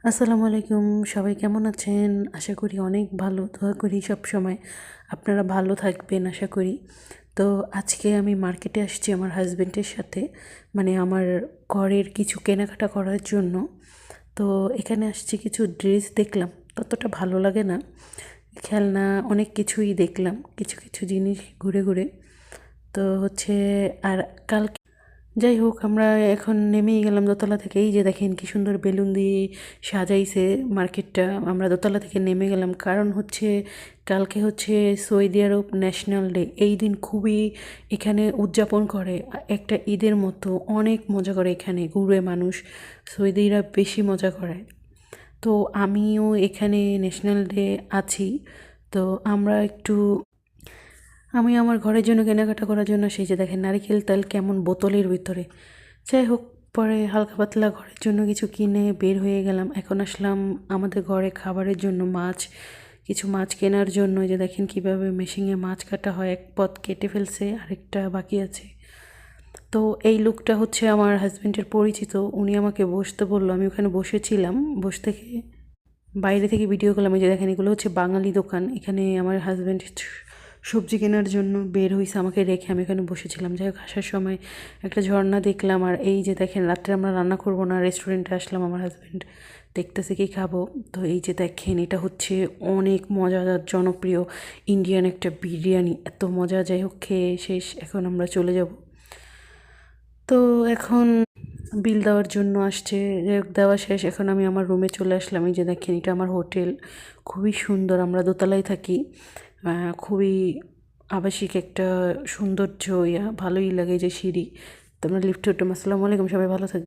আসসালামু আলাইকুম, সবাই কেমন আছেন? আশা করি অনেক ভালো। দোয়া করি সবসময় আপনারা ভালো থাকবেন আশা করি। তো আজকে আমি মার্কেটে আসছি আমার হাসব্যান্ডের সাথে, মানে আমার ঘরের কিছু কেনাকাটা করার জন্য। তো এখানে আসছি, কিছু ড্রেস দেখলাম, ততটা ভালো লাগে না। খেলনা অনেক কিছুই দেখলাম, কিছু কিছু জিনিস ঘুরে ঘুরে। তো হচ্ছে, আর কালকে যাই হোক, আমরা এখন নেমেই গেলাম দোতলা থেকে। এই যে দেখেন কি সুন্দর বেলুন দিয়ে সাজাইছে মার্কেটটা। আমরা দোতলা থেকে নেমে গেলাম, কারণ হচ্ছে কালকে হচ্ছে সৌদি আরব ন্যাশনাল ডে। এই দিন খুবই এখানে উদযাপন করে, একটা ঈদের মতো অনেক মজা করে এখানে ঘুরে মানুষ। সৌদিরা বেশি মজা করে। তো আমিও এখানে ন্যাশনাল ডে আছি। তো আমরা একটু, আমি আমার ঘরের জন্য কেনাকাটা করার জন্য সেই যে দেখেন নারিকেল তেল কেমন বোতলের ভিতরে। যাই হোক, পরে হালকা পাতলা ঘরের জন্য কিছু কিনে বের হয়ে গেলাম। এখন আসলাম আমাদের ঘরে খাবারের জন্য কিছু মাছ কেনার জন্য। যে দেখেন কিভাবে মেশিনে মাছ কাটা হয়, এক পদ কেটে ফেলছে, আরেকটা বাকি আছে। তো এই লোকটা হচ্ছে আমার হাজব্যান্ডের পরিচিত, উনি আমাকে বসতে বললো, আমি ওখানে বসেছিলাম। বসে থেকে বাইরে থেকে ভিডিও করলাম। এই যে দেখেন এগুলো হচ্ছে বাঙালি দোকান। এখানে আমার হাজব্যান্ড সবজি কেনার জন্য বের হয়েছে, আমাকে রেখে আমি এখানে বসেছিলাম। যাই হোক, আসার সময় একটা ঝর্ণা দেখলাম। আর এই যে দেখেন রাত্রে আমরা রান্না করব না, রেস্টুরেন্টে আসলাম, আমার হাজব্যান্ড দেখতেছে কি খাবো। তো এই যে দেখেন এটা হচ্ছে অনেক মজাদার জনপ্রিয় ইন্ডিয়ান একটা বিরিয়ানি, এত মজা। যাই হোক, খেয়ে শেষ, এখন আমরা চলে যাব। তো এখন বিল দেওয়ার জন্য আসছে। যাই হোক, দেওয়া শেষ, এখন আমি আমার রুমে চলে আসলাম। এই যে দেখেন এটা আমার হোটেল, খুবই সুন্দর। আমরা দোতলায় থাকি। খুবই আবাসিক একটা সৌন্দর্য, ভালোই লাগে। যে সিঁড়ি, তো আমরা লিফটে উঠলাম। আসসালামু আলাইকুম, সবাই ভালো থাকবে।